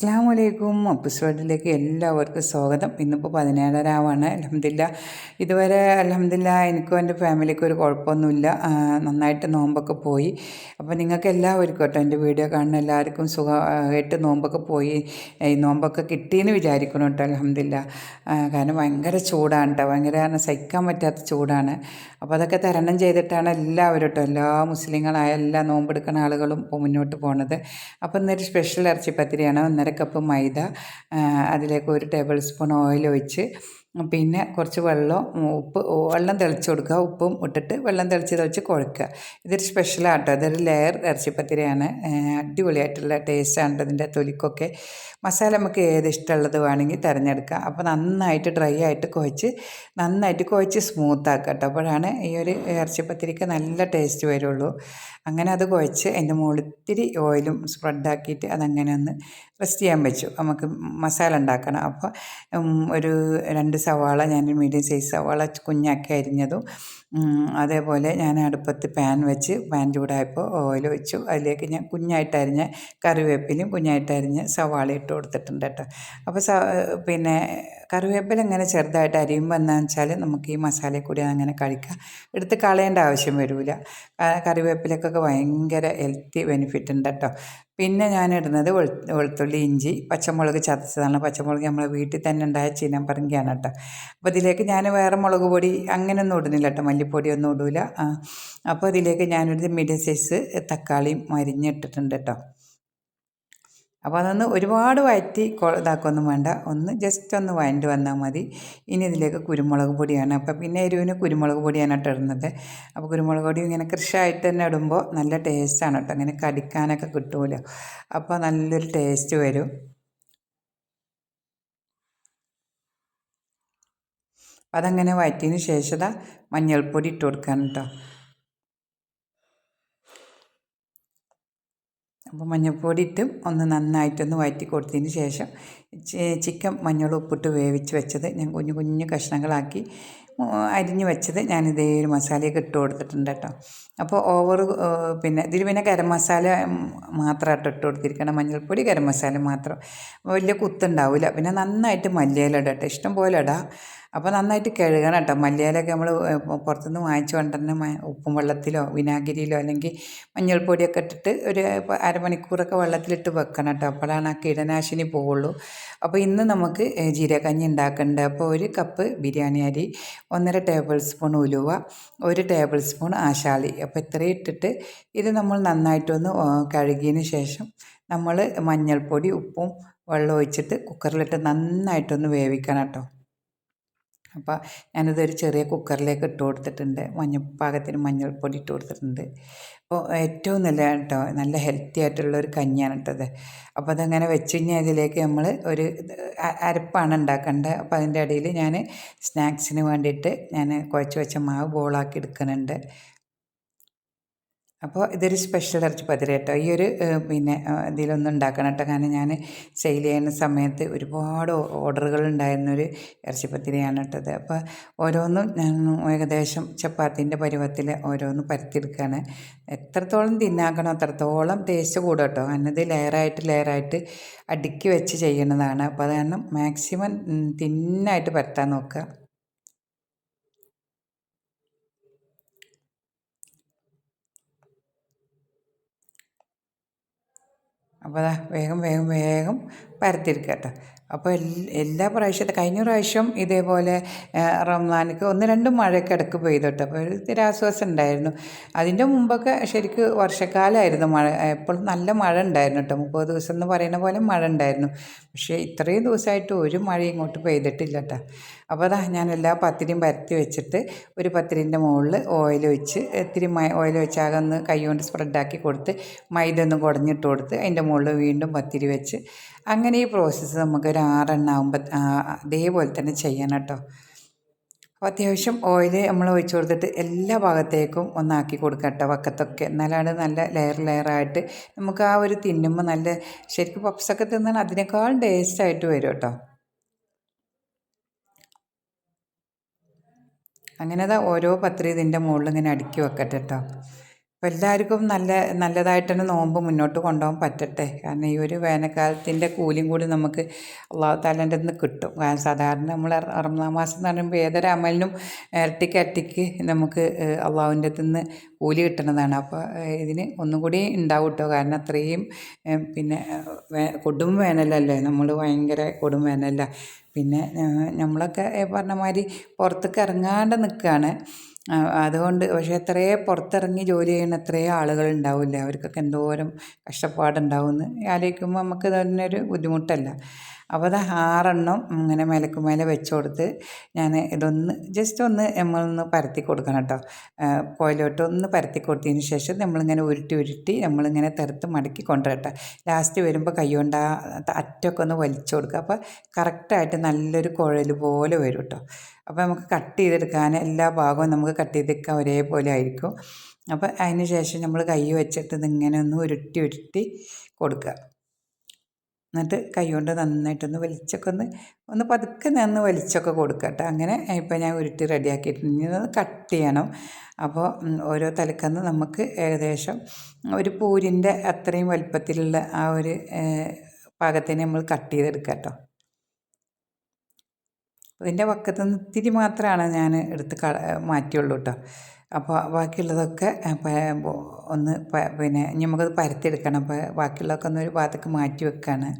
അസ്സലാമു എപ്പിസോഡിലേക്ക് എല്ലാവർക്കും സ്വാഗതം. ഇന്നിപ്പോൾ 17 അൽഹംദുലില്ലാ. ഇതുവരെ അൽഹംദുലില്ലാ എനിക്കും എൻ്റെ ഫാമിലിക്കും ഒരു കുഴപ്പമൊന്നുമില്ല. നന്നായിട്ട് നോമ്പൊക്കെ പോയി. അപ്പോൾ നിങ്ങൾക്ക് എല്ലാവർക്കും കേട്ടോ, എൻ്റെ വീഡിയോ കാണുന്ന എല്ലാവർക്കും സുഖമായിട്ട് നോമ്പൊക്കെ പോയി, ഈ നോമ്പൊക്കെ കിട്ടിയെന്ന് വിചാരിക്കണം കേട്ടോ. അൽഹംദുലില്ലാ. കാരണം ഭയങ്കര ചൂടാണ് കേട്ടോ, ഭയങ്കര സഹിക്കാൻ പറ്റാത്ത ചൂടാണ്. അപ്പോൾ അതൊക്കെ തരണം ചെയ്തിട്ടാണ് എല്ലാവരും കേട്ടോ, എല്ലാ മുസ്ലിങ്ങളായ എല്ലാ നോമ്പെടുക്കുന്ന ആളുകളും ഇപ്പോൾ മുന്നോട്ട് പോകുന്നത്. അപ്പോൾ ഇന്നൊരു സ്പെഷ്യൽ ഇറച്ചിപ്പത്തിരിയാണ്. 1.5 കപ്പ് മൈദ, അതിലേക്ക് 1 ടേബിൾ സ്പൂൺ ഓയിൽ ഒഴിച്ച്, പിന്നെ കുറച്ച് വെള്ളം തിളച്ച് കൊടുക്കുക. ഉപ്പും ഇട്ടിട്ട് വെള്ളം തിളച്ച് കുഴക്കുക. ഇതൊരു സ്പെഷ്യലാട്ടോ, ഇതൊരു ലെയർ ഇറച്ചിപ്പത്തിരിയാണ്. അടിപൊളിയായിട്ടുള്ള ടേസ്റ്റാണ് ഇതിൻ്റെ. തൊലിക്കൊക്കെ മസാല നമുക്ക് ഏത് ഇഷ്ടമുള്ളത് വേണമെങ്കിൽ തിരഞ്ഞെടുക്കുക. അപ്പോൾ നന്നായിട്ട് ഡ്രൈ ആയിട്ട് നന്നായിട്ട് കുഴച്ച് സ്മൂത്താക്കുക കേട്ടോ. അപ്പോഴാണ് ഈ ഒരു ഇറച്ചിപ്പത്തിരിക്ക് നല്ല ടേസ്റ്റ് വരുള്ളൂ. അങ്ങനെ അത് കുഴച്ച് അതിൻ്റെ മുകളിൽ ഇത്തിരി ഓയിലും സ്പ്രെഡാക്കിയിട്ട് അതങ്ങനെ ഒന്ന് റെസ്റ്റ് ചെയ്യാൻ വെച്ചു. നമുക്ക് മസാല ഉണ്ടാക്കണം. അപ്പോൾ ഒരു 2 സവാള, ഞാൻ മീഡിയം സൈസ് സവാള കുഞ്ഞാക്കി അരിഞ്ഞതും, അതേപോലെ ഞാൻ അടുപ്പത്ത് പാൻ വെച്ച്, പാൻ ചൂടായപ്പോൾ ഓയിൽ ഒഴിച്ചു. അതിലേക്ക് ഞാൻ കുഞ്ഞായിട്ടരിഞ്ഞ കറിവേപ്പിലയും കുഞ്ഞായിട്ടരിഞ്ഞ സവാള ഇട്ട് കൊടുത്തിട്ടുണ്ട് കേട്ടോ. അപ്പോൾ പിന്നെ കറിവേപ്പില ഇങ്ങനെ ചെറുതായിട്ട് അരിയുമ്പോൾ എന്താണെന്ന് വെച്ചാൽ നമുക്ക് ഈ മസാലയിൽ കൂടി അങ്ങനെ കഴിക്കാം, എടുത്ത് കളയേണ്ട ആവശ്യം വരില്ല. കറിവേപ്പിലക്കൊക്കെ ഭയങ്കര ഹെൽത്തി ബെനിഫിറ്റ് ഉണ്ട് കേട്ടോ. പിന്നെ ഞാൻ ഇടുന്നത് വെളുത്തുള്ളി, ഇഞ്ചി, പച്ചമുളക് ചതച്ചതാണ്. പച്ചമുളക് നമ്മളെ വീട്ടിൽ തന്നെ ഉണ്ടായ ചീനപ്പറങ്കിയാണ് കേട്ടോ. അപ്പോൾ ഇതിലേക്ക് ഞാൻ വേറെ മുളക് പൊടി അങ്ങനെയൊന്നും ഇടുന്നില്ല കേട്ടോ, മല്ലിപ്പൊടിയൊന്നും ഇടില്ല. അപ്പോൾ ഇതിലേക്ക് ഞാനൊരു മീഡിയം സൈസ് തക്കാളിയും അരിഞ്ഞിട്ടിട്ടുണ്ട് കേട്ടോ. അപ്പോൾ അതൊന്ന് ഒരുപാട് വഴറ്റി ഇതാക്കൊന്നും വേണ്ട, ഒന്ന് ജസ്റ്റ് ഒന്ന് വഴണ്ടി വന്നാൽ മതി. ഇനി ഇതിലേക്ക് കുരുമുളക് പൊടിയാണ്. അപ്പോൾ പിന്നെ എരിവിന് കുരുമുളക് പൊടിയാണ് കേട്ടോ ഇടുന്നത്. അപ്പോൾ കുരുമുളക് പൊടി ഇങ്ങനെ കൃഷിയായിട്ട് തന്നെ ഇടുമ്പോൾ നല്ല ടേസ്റ്റാണ് കേട്ടോ, ഇങ്ങനെ കടിക്കാനൊക്കെ കിട്ടുമല്ലോ, അപ്പോൾ നല്ലൊരു ടേസ്റ്റ് വരും. അതങ്ങനെ വഴറ്റിയതിന് ശേഷം മഞ്ഞൾപ്പൊടി ഇട്ട് കൊടുക്കാൻ കേട്ടോ. അപ്പോൾ മഞ്ഞൾപ്പൊടി ഇട്ട് ഒന്ന് നന്നായിട്ടൊന്ന് വഴറ്റി കൊടുത്തതിന് ശേഷം ചിക്കൻ മഞ്ഞൾ ഉപ്പിട്ട് വേവിച്ച് വെച്ചത് ഞാൻ കുഞ്ഞു കുഞ്ഞു കഷ്ണങ്ങളാക്കി അരിഞ്ഞ് വെച്ചത് ഞാൻ ഇതേ ഒരു മസാലയൊക്കെ ഇട്ട് കൊടുത്തിട്ടുണ്ട് കേട്ടോ. അപ്പോൾ പിന്നെ ഇതിൽ ഗരം മസാല മാത്രമായിട്ട് ഇട്ട് കൊടുത്തിരിക്കണം, മഞ്ഞൾപ്പൊടി ഗരം മസാല മാത്രം, വലിയ കുത്തുണ്ടാവില്ല. പിന്നെ നന്നായിട്ട് മല്ലിയില ഇടാം കേട്ടോ, ഇഷ്ടം പോലെ ഇടാം. അപ്പോൾ നന്നായിട്ട് കഴുകണം കേട്ടോ. മല്ലിയിലൊക്കെ നമ്മൾ പുറത്തുനിന്ന് വാങ്ങിച്ചു കൊണ്ടുതന്നെ ഉപ്പും വെള്ളത്തിലോ വിനാഗിരിയിലോ അല്ലെങ്കിൽ മഞ്ഞൾപ്പൊടിയൊക്കെ ഇട്ടിട്ട് ഒരു അരമണിക്കൂറൊക്കെ വെള്ളത്തിലിട്ട് വെക്കണം കേട്ടോ, അപ്പോഴാണ് ആ കീടനാശിനി പോവുള്ളൂ. അപ്പോൾ ഇന്ന് നമുക്ക് ജീരകക്കഞ്ഞി ഉണ്ടാക്കേണ്ടത്. അപ്പോൾ 1 കപ്പ് ബിരിയാണി അരി, 1.5 ടേബിൾ സ്പൂൺ ഉലുവ, 1 ടേബിൾ സ്പൂൺ ആശാളി. അപ്പോൾ ഇത്രയും ഇട്ടിട്ട് ഇത് നമ്മൾ നന്നായിട്ടൊന്ന് കഴുകിയതിന് ശേഷം നമ്മൾ മഞ്ഞൾപ്പൊടി ഉപ്പും വെള്ളം ഒഴിച്ചിട്ട് കുക്കറിലിട്ട് നന്നായിട്ടൊന്ന് വേവിക്കണം കേട്ടോ. അപ്പോൾ ഞാനിതൊരു ചെറിയ കുക്കറിലേക്ക് ഇട്ട് കൊടുത്തിട്ടുണ്ട്. പാകത്തിന് മഞ്ഞൾപ്പൊടി ഇട്ട് കൊടുത്തിട്ടുണ്ട്. അപ്പോൾ ഏറ്റവും നല്ല കേട്ടോ, നല്ല ഹെൽത്തി ആയിട്ടുള്ളൊരു കഞ്ഞിയാണ് കേട്ടത്. അപ്പോൾ അതങ്ങനെ വെച്ച് കഴിഞ്ഞാൽ ഇതിലേക്ക് നമ്മൾ ഒരു അരപ്പാണ് ഉണ്ടാക്കേണ്ടത്. അപ്പോൾ അതിൻ്റെ ഇടയിൽ ഞാൻ സ്നാക്സിന് വേണ്ടിയിട്ട് ഞാൻ കുഴച്ച് വെച്ച മാവ് ബോളാക്കി എടുക്കുന്നുണ്ട്. അപ്പോൾ ഇതൊരു സ്പെഷ്യൽ ഇറച്ചിപ്പത്തിരി കേട്ടോ. ഈ ഒരു പിന്നെ ഇതിലൊന്നും ഉണ്ടാക്കണം കേട്ടോ, കാരണം ഞാൻ സെയിൽ ചെയ്യുന്ന സമയത്ത് ഒരുപാട് ഓർഡറുകൾ ഉണ്ടായിരുന്നൊരു ഇറച്ചിപ്പത്തിരിയാണ് കേട്ടത്. അപ്പോൾ ഓരോന്നും ഞാൻ ഏകദേശം ചപ്പാത്തിൻ്റെ പരുവത്തിൽ ഓരോന്നും പരത്തിയെടുക്കുകയാണ്. എത്രത്തോളം തിന്നാക്കണോ അത്രത്തോളം ടേസ്റ്റ് കൂടും കേട്ടോ, കാരണം ലെയറായിട്ട് അടുക്കി വെച്ച് ചെയ്യുന്നതാണ്. അപ്പോൾ അത് കാരണം മാക്സിമം തിന്നായിട്ട് പരത്താൻ നോക്കുക. അപ്പോൾ വേഗം പരത്തിയെടുക്കുക കേട്ടോ. അപ്പോൾ എല്ലാ കഴിഞ്ഞ പ്രാവശ്യം ഇതേപോലെ റംസാനിക്ക് 1-2 മഴയൊക്കെ ഇടയ്ക്ക് പെയ്തു കേട്ടോ. അപ്പോൾ ഒരു സ്ഥിരാശ്വാസം ഉണ്ടായിരുന്നു. അതിൻ്റെ മുമ്പൊക്കെ ശരിക്ക് വർഷക്കാലമായിരുന്നു മഴ, എപ്പോഴും നല്ല മഴ ഉണ്ടായിരുന്നു കേട്ടോ. 30 ദിവസം എന്ന് പറയുന്ന പോലെ മഴ ഉണ്ടായിരുന്നു. പക്ഷേ ഇത്രയും ദിവസമായിട്ട് ഒരു മഴ ഇങ്ങോട്ട് പെയ്തിട്ടില്ല കേട്ടോ. അപ്പോൾ ഞാൻ എല്ലാ പത്തിരിയും പരത്തി വെച്ചിട്ട് ഒരു പത്തിരിൻ്റെ മുകളിൽ ഓയിൽ ഒഴിച്ച് ഇത്തിരി ഓയിൽ വെച്ച് ആകെ ഒന്ന് കൈ കൊണ്ട് സ്പ്രെഡാക്കി കൊടുത്ത് മൈദ ഒന്ന് കുടഞ്ഞിട്ട് കൊടുത്ത് അതിൻ്റെ മുകളിൽ വീണ്ടും പത്തിരി വെച്ച്, അങ്ങനെ ഈ പ്രോസസ്സ് നമുക്കൊരു 6 എണ്ണം ആകുമ്പോൾ അതേപോലെ തന്നെ ചെയ്യണം കേട്ടോ. അപ്പോൾ അത്യാവശ്യം ഓയിൽ നമ്മൾ ഒഴിച്ച് കൊടുത്തിട്ട് എല്ലാ ഭാഗത്തേക്കും ഒന്നാക്കി കൊടുക്കുക കേട്ടോ, വക്കത്തൊക്കെ. എന്നാലാണ് നല്ല ലെയറായിട്ട് നമുക്ക് ആ ഒരു തിന്നുമ്പോൾ നല്ല ശരിക്കും പപ്സൊക്കെ തിന്നാൻ അതിനേക്കാൾ ടേസ്റ്റായിട്ട് വരും കേട്ടോ. അങ്ങനെ ഓരോ പത്തിരി ഇതിൻ്റെ മുകളിൽ ഇങ്ങനെ അടുക്കി വെക്കട്ടെ കേട്ടോ. അപ്പോൾ എല്ലാവർക്കും നല്ലതായിട്ട് തന്നെ നോമ്പ് മുന്നോട്ട് കൊണ്ടുപോകാൻ പറ്റട്ടെ. കാരണം ഈ ഒരു വേനൽക്കാലത്തിൻ്റെ കൂലിയും കൂടി നമുക്ക് അള്ളാഹു താലാൻ്റെ നിന്ന് കിട്ടും. കാരണം സാധാരണ നമ്മൾ റമദാൻ മാസം എന്ന് പറയുമ്പോൾ ഏതൊരു അമലിനും ഇരട്ടിക്ക് നമുക്ക് അള്ളാഹുവിൻ്റെ നിന്ന് കൂലി കിട്ടുന്നതാണ്. അപ്പോൾ ഇതിന് ഒന്നും കൂടി ഉണ്ടാവും കേട്ടോ. കാരണം അത്രയും പിന്നെ കൊടും വേനലല്ലേ, നമ്മൾ ഭയങ്കര കൊടും വേനലല്ല. പിന്നെ നമ്മളൊക്കെ പറഞ്ഞ മാതിരി പുറത്തേക്ക് ഇറങ്ങാണ്ട് നിൽക്കുകയാണ്. അതുകൊണ്ട് പക്ഷേ എത്രയോ പുറത്തിറങ്ങി ജോലി ചെയ്യുന്ന എത്രയോ ആളുകളുണ്ടാവില്ലേ, അവർക്കൊക്കെ എന്തോരം കഷ്ടപ്പാടുണ്ടാവുമെന്ന് ആലോചിക്കുമ്പോൾ നമുക്ക് തന്നെ ഒരു ബുദ്ധിമുട്ടല്ല. അപ്പോൾ അത് 6 ഇങ്ങനെ മേലെ വെച്ച് കൊടുത്ത് ഞാൻ ഇതൊന്ന് ജസ്റ്റ് ഒന്ന് നമ്മളൊന്ന് പരത്തി കൊടുക്കണം കേട്ടോ. കോയിലോട്ട് ഒന്ന് പരത്തി കൊടുത്തതിന് ശേഷം നമ്മളിങ്ങനെ ഉരുട്ടി നമ്മളിങ്ങനെ തെറുത്ത് മടക്കി കൊണ്ടുവരട്ടെ. ലാസ്റ്റ് വരുമ്പോൾ കൈ കൊണ്ട് ആ അറ്റമൊക്കെ ഒന്ന് വലിച്ചു കൊടുക്കുക. അപ്പോൾ കറക്റ്റായിട്ട് നല്ലൊരു കുഴൽ പോലെ വരും കേട്ടോ. അപ്പോൾ നമുക്ക് കട്ട് ചെയ്തെടുക്കാൻ എല്ലാ ഭാഗവും നമുക്ക് കട്ട് ചെയ്തെടുക്കാൻ ഒരേപോലെ ആയിരിക്കും. അപ്പോൾ അതിന് ശേഷം നമ്മൾ കൈ വെച്ചിട്ട് ഇതിങ്ങനെ ഒന്ന് ഉരുട്ടി കൊടുക്കുക. എന്നിട്ട് കൈ കൊണ്ട് നന്നായിട്ടൊന്ന് വലിച്ചൊക്കെ ഒന്ന് പതുക്കെ നിന്ന് വലിച്ചൊക്കെ കൊടുക്കുക കേട്ടോ. അങ്ങനെ ഇപ്പോൾ ഞാൻ ഉരുട്ടി റെഡിയാക്കിയിട്ടുണ്ട്. ഇനി അത് കട്ട് ചെയ്യണം. അപ്പോൾ ഓരോ തലക്കന്ന് നമുക്ക് ഏകദേശം ഒരു പൂരിൻ്റെ അത്രയും വലുപ്പത്തിലുള്ള ആ ഒരു പാകത്തിന് നമ്മൾ കട്ട് ചെയ്തെടുക്കുക കേട്ടോ. ഇതിൻ്റെ പക്കത്ത് നിന്ന് ഇത്തിരി മാത്രമാണ് ഞാൻ എടുത്ത് മാറ്റിയുള്ളൂ കേട്ടോ. അപ്പോൾ ബാക്കിയുള്ളതൊക്കെ ഒന്ന് പിന്നെ നമുക്കത് പരത്തിയെടുക്കണം. അപ്പോൾ ബാക്കിയുള്ളതൊക്കെ ഒന്ന് ഒരു ഭാഗത്തേക്ക് മാറ്റി വെക്കുകയാണ്.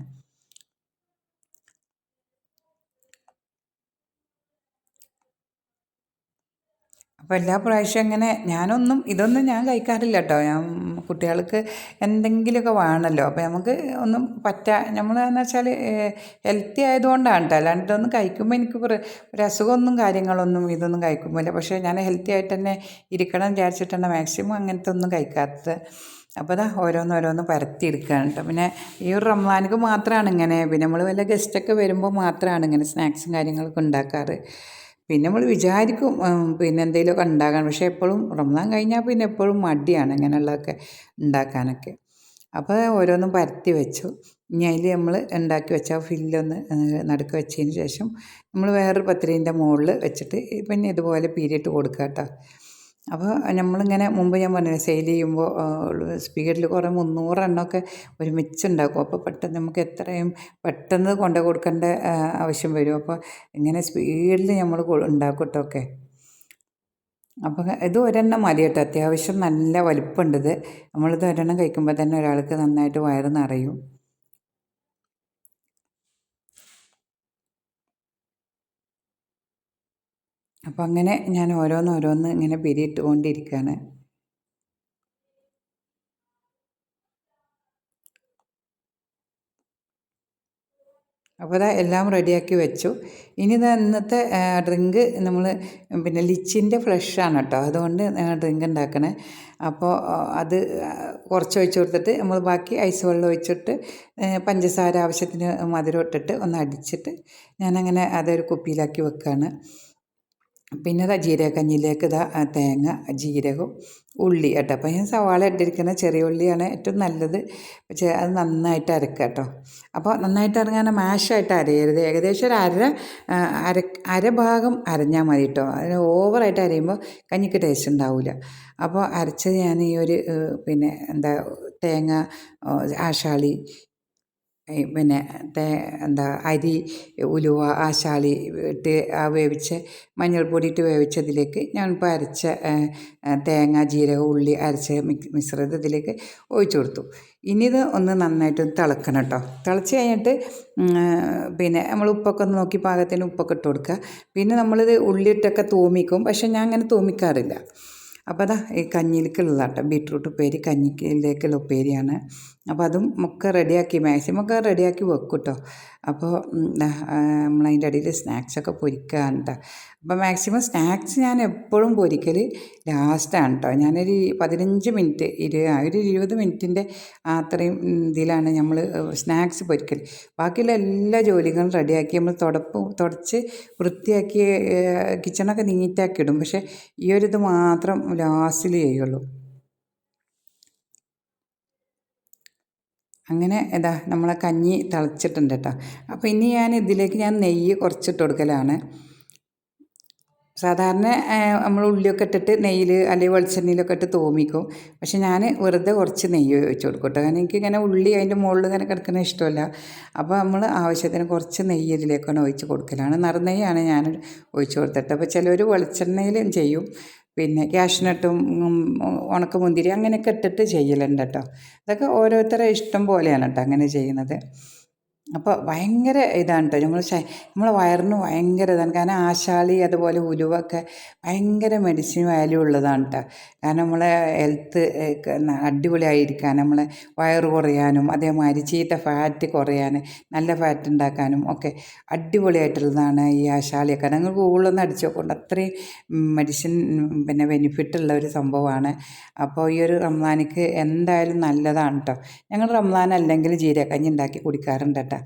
അപ്പോൾ എല്ലാ പ്രാവശ്യം ഇങ്ങനെ ഇതൊന്നും ഞാൻ കഴിക്കാറില്ല കേട്ടോ. കുട്ടികൾക്ക് എന്തെങ്കിലുമൊക്കെ വേണമല്ലോ. അപ്പോൾ നമുക്ക് ഒന്നും നമ്മളെന്ന് വെച്ചാൽ ഹെൽത്തി ആയതുകൊണ്ടാണ് കേട്ടോ. അല്ലാണ്ട് ഇതൊന്നും കഴിക്കുമ്പോൾ എനിക്ക് ഒരു അസുഖമൊന്നും കാര്യങ്ങളൊന്നും ഇതൊന്നും കഴിക്കുമ്പോൾ ഇല്ല. പക്ഷേ ഞാൻ ഹെൽത്തി ആയിട്ട് തന്നെ ഇരിക്കണം വിചാരിച്ചിട്ടാണ് മാക്സിമം അങ്ങനത്തെ ഒന്നും കഴിക്കാത്തത്. അപ്പോൾ അതാ ഓരോന്ന് പരത്തിയെടുക്കുകയാണ് കേട്ടോ. പിന്നെ ഈ ഒരു റമദാനിക്ക് മാത്രമാണ് ഇങ്ങനെ, പിന്നെ നമ്മൾ വല്ല ഗസ്റ്റൊക്കെ വരുമ്പോൾ മാത്രമാണ് ഇങ്ങനെ സ്നാക്സും കാര്യങ്ങളൊക്കെ ഉണ്ടാക്കാറ്. പിന്നെ നമ്മൾ വിചാരിക്കും പിന്നെ എന്തെങ്കിലുമൊക്കെ ഉണ്ടാകാൻ, പക്ഷേ എപ്പോഴും റമദാൻ കഴിഞ്ഞാൽ പിന്നെ എപ്പോഴും മടിയാണ് ഇങ്ങനെയുള്ളതൊക്കെ ഉണ്ടാക്കാനൊക്കെ. അപ്പോൾ ഓരോന്നും പരത്തി വെച്ചു. ഇനി അതിൽ നമ്മൾ ഉണ്ടാക്കി വെച്ച ഫില്ലൊന്ന് നടുക്ക് വെച്ചതിന് ശേഷം നമ്മൾ വേറൊരു പത്തിരീൻ്റെ മുകളിൽ വെച്ചിട്ട് പിന്നെ ഇതുപോലെ പീരിട്ട് കൊടുക്കുക കേട്ടോ. അപ്പോൾ നമ്മളിങ്ങനെ മുമ്പ് ഞാൻ പറഞ്ഞില്ലേ, സെയിൽ ചെയ്യുമ്പോൾ സ്പീഡിൽ കുറേ 300 എണ്ണമൊക്കെ ഒരുമിച്ചുണ്ടാക്കും. അപ്പോൾ പെട്ടെന്ന് നമുക്ക് എത്രയും പെട്ടെന്ന് കൊണ്ടു കൊടുക്കേണ്ട ആവശ്യം വരും. അപ്പോൾ ഇങ്ങനെ സ്പീഡിൽ നമ്മൾ ഉണ്ടാക്കും കേട്ടോ ഒക്കെ. അപ്പോൾ ഇത് ഒരെണ്ണം മതി കേട്ടോ. അത്യാവശ്യം നല്ല വലിപ്പമുണ്ട് ഇത്. നമ്മളിത് ഒരെണ്ണം കഴിക്കുമ്പോൾ തന്നെ ഒരാൾക്ക് നന്നായിട്ട് വയറ് നിറയും. അപ്പോൾ അങ്ങനെ ഞാൻ ഓരോന്ന് ഇങ്ങനെ പിരിയിട്ടുകൊണ്ടിരിക്കുകയാണ്. അപ്പോൾ ഇതാ എല്ലാം റെഡിയാക്കി വെച്ചു. ഇനി ഇതാ ഇന്നത്തെ ഡ്രിങ്ക് നമ്മൾ പിന്നെ ലിച്ചിൻ്റെ ഫ്ലഷാണ് കേട്ടോ. അതുകൊണ്ട് ഡ്രിങ്ക് ഉണ്ടാക്കണേ. അപ്പോൾ അത് കുറച്ച് ഒഴിച്ച് കൊടുത്തിട്ട് നമ്മൾ ബാക്കി ഐസ് വെള്ളം ഒഴിച്ചിട്ട് പഞ്ചസാര ആവശ്യത്തിന് മധുരം ഇട്ടിട്ട് ഒന്ന് അടിച്ചിട്ട് ഞാനങ്ങനെ അതൊരു കുപ്പിയിലാക്കി വെക്കുകയാണ്. പിന്നെ ഇതാ ജീരകക്കഞ്ഞിയിലേക്ക് തേങ്ങ, ജീരകവും, ഉള്ളി കേട്ടോ. അപ്പോൾ ഞാൻ സവാള ഇട്ടിരിക്കുന്ന ചെറിയ ഉള്ളിയാണ് ഏറ്റവും നല്ലത്. പക്ഷേ അത് നന്നായിട്ട് അരക്കുക കേട്ടോ. അപ്പോൾ നന്നായിട്ട് അരങ്ങാൻ മാഷായിട്ട് അരയരുത്. ഏകദേശം ഒരു അര ഭാഗം അരഞ്ഞാൽ മതി കേട്ടോ. അതിന് ഓവറായിട്ട് അരയുമ്പോൾ കഞ്ഞിക്ക് ടേസ്റ്റ് ഉണ്ടാവില്ല. അപ്പോൾ അരച്ചത് ഞാൻ ഈ ഒരു പിന്നെ തേങ്ങ, ആശാളി, പിന്നെ അരി, ഉലുവ, ആശാളി ഇട്ട് വേവിച്ച് മഞ്ഞൾപ്പൊടി ഇട്ട് വേവിച്ചതിലേക്ക് ഞാനിപ്പോൾ അരച്ച തേങ്ങ, ജീരകം, ഉള്ളി അരച്ച മിശ്രിതം ഇതിലേക്ക് ഒഴിച്ചു കൊടുത്തു. ഇനി ഇത് ഒന്ന് നന്നായിട്ട് തിളക്കണം കേട്ടോ. തിളച്ച് കഴിഞ്ഞിട്ട് പിന്നെ നമ്മൾ ഉപ്പൊക്കെ ഒന്ന് നോക്കി പാകത്തിന് ഉപ്പൊക്കെ ഇട്ട് കൊടുക്കുക. പിന്നെ നമ്മളിത് ഉള്ളിയിട്ടൊക്കെ തൂമിക്കും. പക്ഷെ ഞാൻ അങ്ങനെ തൂമിക്കാറില്ല. അപ്പോൾ അതാ ഈ കഞ്ഞിയിലേക്കുള്ള കേട്ടോ, ബീട്രൂട്ട് ഉപ്പേരി കഞ്ഞിയിലേക്കുള്ള ഉപ്പേരിയാണ്. അപ്പോൾ അതും ഒക്കെ റെഡിയാക്കി മാക്സിമം ഒക്കെ റെഡിയാക്കി വെക്കും കേട്ടോ. അപ്പോൾ നമ്മളതിൻ്റെ ഇടയിൽ സ്നാക്സൊക്കെ പൊരിക്കുകയാണ് കേട്ടോ. അപ്പോൾ മാക്സിമം സ്നാക്സ് ഞാൻ എപ്പോഴും പൊരിക്കൽ ലാസ്റ്റാണ് കേട്ടോ. ഞാനൊരു 15 മിനിറ്റ് ഒരു 20 മിനിറ്റിൻ്റെ അത്രയും ഇതിലാണ് നമ്മൾ സ്നാക്സ് പൊരിക്കൽ. ബാക്കിയുള്ള എല്ലാ ജോലികളും റെഡിയാക്കി നമ്മൾ തുടച്ച് വൃത്തിയാക്കി കിച്ചണൊക്കെ നീറ്റാക്കി ഇടും. പക്ഷേ ഈ ഒരു ഇത് മാത്രം ലാസ്റ്റിൽ ചെയ്യുള്ളൂ. അങ്ങനെ നമ്മളെ കഞ്ഞി തിളച്ചിട്ടുണ്ട് കേട്ടോ. അപ്പോൾ ഇനി ഇതിലേക്ക് ഞാൻ നെയ്യ് കുറച്ചിട്ട് കൊടുക്കലാണ്. സാധാരണ നമ്മൾ ഉള്ളിയൊക്കെ ഇട്ടിട്ട് നെയ്യിൽ അല്ലെങ്കിൽ വെളിച്ചെണ്ണയിലൊക്കെ ഇട്ട് തോമിക്കും. പക്ഷെ ഞാൻ വെറുതെ കുറച്ച് നെയ്യ് ഒഴിച്ച് കൊടുക്കും കേട്ടോ. കാരണം എനിക്കിങ്ങനെ ഉള്ളി അതിൻ്റെ മുകളിൽ ഇങ്ങനെ കിടക്കുന്നത് ഇഷ്ടമല്ല. അപ്പോൾ നമ്മൾ ആവശ്യത്തിന് കുറച്ച് നെയ്യ് ഇതിലേക്കാണ് ഒഴിച്ച് കൊടുക്കലാണ്. നറുനെയ്യാണ് ഞാൻ ഒഴിച്ച് കൊടുത്തിട്ട്. അപ്പോൾ ചിലർ വെളിച്ചെണ്ണയിലും ചെയ്യും, പിന്നെ കാഷ്നട്ടും ഉണക്കമുന്തിരി അങ്ങനെയൊക്കെ ഇട്ടിട്ട് ചെയ്യലുണ്ട് കേട്ടോ. അതൊക്കെ ഓരോരുത്തരുടെ ഇഷ്ടം പോലെയാണ് കേട്ടോ അങ്ങനെ ചെയ്യുന്നത്. അപ്പോൾ ഭയങ്കര ഇതാണ് കേട്ടോ, നമ്മളെ വയറിന് ഭയങ്കര ഇതാണ്. കാരണം ആശാളി അതുപോലെ ഉലുവൊക്കെ ഭയങ്കര മെഡിസിൻ വാല്യൂ ഉള്ളതാണ് കേട്ടോ. കാരണം നമ്മളെ ഹെൽത്ത് അടിപൊളിയായിരിക്കാൻ, നമ്മളെ വയറ് കുറയാനും അതേമാതിരി ചീത്ത ഫാറ്റ് കുറയാൻ, നല്ല ഫാറ്റ് ഉണ്ടാക്കാനും ഒക്കെ അടിപൊളിയായിട്ടുള്ളതാണ് ഈ ആശാളിയൊക്കെ. നിങ്ങൾ ഗൂഗിളൊന്ന് അടിച്ചു നോക്കൊണ്ട് അത്രയും മെഡിസിൻ പിന്നെ ബെനിഫിറ്റുള്ള ഒരു സംഭവമാണ്. അപ്പോൾ ഈ ഒരു റംസാനിക്ക് എന്തായാലും നല്ലതാണ് കേട്ടോ. ഞങ്ങൾ റംസാൻ അല്ലെങ്കിൽ ജീരകക്കഞ്ഞി ഉണ്ടാക്കി കുടിക്കാറുണ്ട് കേട്ടോ.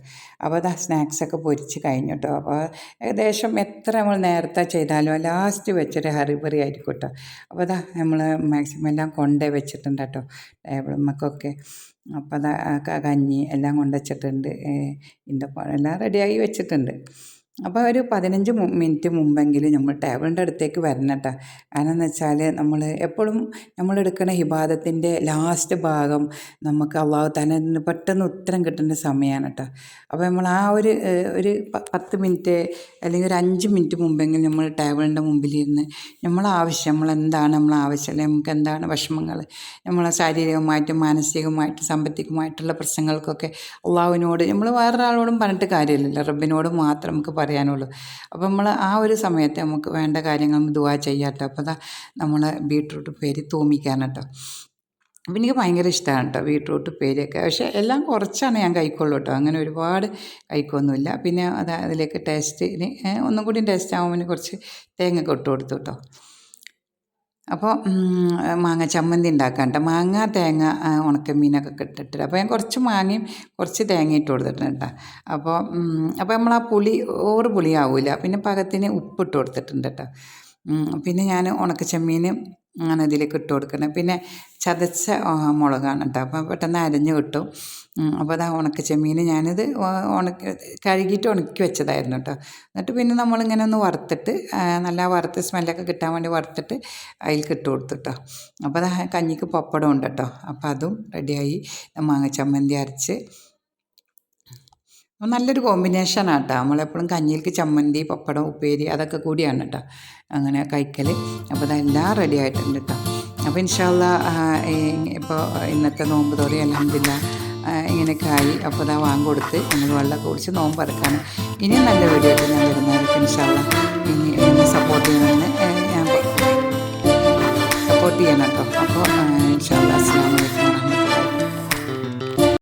അപ്പോൾ അതാ സ്നാക്സൊക്കെ പൊരിച്ച് കഴിഞ്ഞു കേട്ടോ. അപ്പോൾ ഏകദേശം എത്ര നമ്മൾ നേരത്തെ ചെയ്താലും ലാസ്റ്റ് വെച്ചൊരു ഹറിബറി ആയിരിക്കും കേട്ടോ. അപ്പോൾ അതാ നമ്മൾ മാക്സിമം എല്ലാം കൊണ്ടേ വെച്ചിട്ടുണ്ട് കേട്ടോ ടേബിളുമ്മക്കൊക്കെ. അപ്പോൾ അതാ കഞ്ഞി എല്ലാം കൊണ്ടുവച്ചിട്ടുണ്ട്, എല്ലാം റെഡിയായി വെച്ചിട്ടുണ്ട്. അപ്പോൾ ഒരു 15 മിനിറ്റ് മുമ്പെങ്കിലും നമ്മൾ ടേബിളിൻ്റെ അടുത്തേക്ക് വരണം കേട്ടോ. കാരണം എന്ന് വെച്ചാൽ നമ്മൾ എപ്പോഴും നമ്മളെടുക്കുന്ന ഇബാദത്തിൻ്റെ ലാസ്റ്റ് ഭാഗം നമുക്ക് അള്ളാഹു തആല പെട്ടെന്ന് ഉത്തരം കിട്ടുന്ന സമയമാണ് കേട്ടോ. അപ്പോൾ നമ്മൾ ആ ഒരു 10 മിനിറ്റ് അല്ലെങ്കിൽ ഒരു 5 മിനിറ്റ് മുമ്പെങ്കിലും നമ്മൾ ടേബിളിൻ്റെ മുമ്പിലിരുന്ന് നമ്മളെ ആവശ്യം, നമ്മളെന്താണ് നമ്മളെ ആവശ്യം, അല്ലെങ്കിൽ നമുക്ക് എന്താണ് വിഷമങ്ങൾ, നമ്മളെ ശാരീരികമായിട്ടും മാനസികമായിട്ടും സാമ്പത്തികമായിട്ടുള്ള പ്രശ്നങ്ങൾക്കൊക്കെ അള്ളാഹുവിനോട്, നമ്മൾ വേറൊരാളോടും പറഞ്ഞിട്ട് കാര്യമില്ലല്ലോ, റബ്ബിനോട് മാത്രം നമുക്ക് പറയാനുള്ളൂ. അപ്പോൾ നമ്മൾ ആ ഒരു സമയത്ത് നമുക്ക് വേണ്ട കാര്യങ്ങൾ ദുആ ചെയ്യാം കേട്ടോ. അപ്പോൾ അതാ നമ്മൾ ബീട്രൂട്ട് ഉപ്പേരി തൂമിക്കാൻ കേട്ടോ. അപ്പോൾ എനിക്ക് ഭയങ്കര ഇഷ്ടമാണ് കേട്ടോ ബീട്രൂട്ട് ഉപ്പേരിയൊക്കെ. പക്ഷേ എല്ലാം കുറച്ചാണ് ഞാൻ കഴിക്കുള്ളൂ കേട്ടോ, അങ്ങനെ ഒരുപാട് കഴിക്കൊന്നുമില്ല. പിന്നെ അതിലേക്ക് ടേസ്റ്റിന് ഒന്നും കൂടി ടേസ്റ്റ് ആകുമ്പോൾ കുറച്ച് തേങ്ങ ഒക്കെ ഇട്ട് കൊടുത്തു കേട്ടോ. അപ്പോൾ മാങ്ങ ചമ്മന്തി ഉണ്ടാക്കാൻ കേട്ടോ. മാങ്ങ തേങ്ങ ഉണക്കമീനൊക്കെ ഇട്ടിട്ട്, അപ്പോൾ ഞാൻ കുറച്ച് മാങ്ങയും കുറച്ച് തേങ്ങ ഇട്ട് കൊടുത്തിട്ടുണ്ട് കേട്ടോ. അപ്പോൾ നമ്മൾ ആ പുളി പുളിയാവില്ല. പിന്നെ പാകത്തിന് ഉപ്പിട്ട് കൊടുത്തിട്ടുണ്ട് കേട്ടോ. പിന്നെ ഞാൻ ഉണക്കച്ചെമ്മീൻ അങ്ങനെ ഇതിലേക്ക് ഇട്ട് കൊടുക്കണം. പിന്നെ ചതച്ച മുളകാണ് കേട്ടോ, അപ്പോൾ പെട്ടെന്ന് അരഞ്ഞ് കിട്ടും. അപ്പോൾ അത് ഉണക്കച്ചെമ്മീൻ ഞാനിത് കഴുകിയിട്ട് ഉണക്കി വെച്ചതായിരുന്നു കേട്ടോ. എന്നിട്ട് പിന്നെ നമ്മളിങ്ങനെ ഒന്ന് വറുത്തിട്ട് നല്ല വറുത്ത് സ്മെല്ലൊക്കെ കിട്ടാൻ വേണ്ടി വറുത്തിട്ട് അതിലേക്ക് ഇട്ട് കൊടുത്തു കേട്ടോ. അപ്പോൾ അത് കഞ്ഞിക്ക് പപ്പടം ഉണ്ട് കേട്ടോ. അപ്പോൾ അതും റെഡിയായി. മാങ്ങ ചമ്മന്തി അരച്ച് നല്ലൊരു കോമ്പിനേഷനാണ് കേട്ടോ. നമ്മളെപ്പോഴും കഞ്ഞിയിലേക്ക് ചമ്മന്തി, പപ്പടം, ഉപ്പേരി അതൊക്കെ കൂടിയാണ് കേട്ടോ അങ്ങനെ കഴിക്കൽ. അപ്പോൾ അതെല്ലാം റെഡി ആയിട്ടുണ്ട് കേട്ടോ. അപ്പോൾ ഇൻഷാ അല്ലാഹ് ഇപ്പോൾ ഇന്നത്തെ നോമ്പ് തോറി അൽഹംദുലില്ലാ ഇങ്ങനെയൊക്കെ ആയി. അപ്പോൾ അതാ കൊടുത്ത് നമ്മൾ വെള്ളമൊക്കെ കുടിച്ച് നോമ്പ് ഇറക്കാണ്. ഇനിയും നല്ല വീഡിയോ ആയിട്ട് ഞാൻ വരുന്നതായിരിക്കും ഇൻഷാ അല്ലാഹ്. ഇനി സപ്പോർട്ട് ചെയ്യണമെന്ന് ഞാൻ സപ്പോർട്ട് ചെയ്യണം കേട്ടോ. അപ്പോൾ ഇൻഷാ അല്ലാഹ് അസ്സലാമു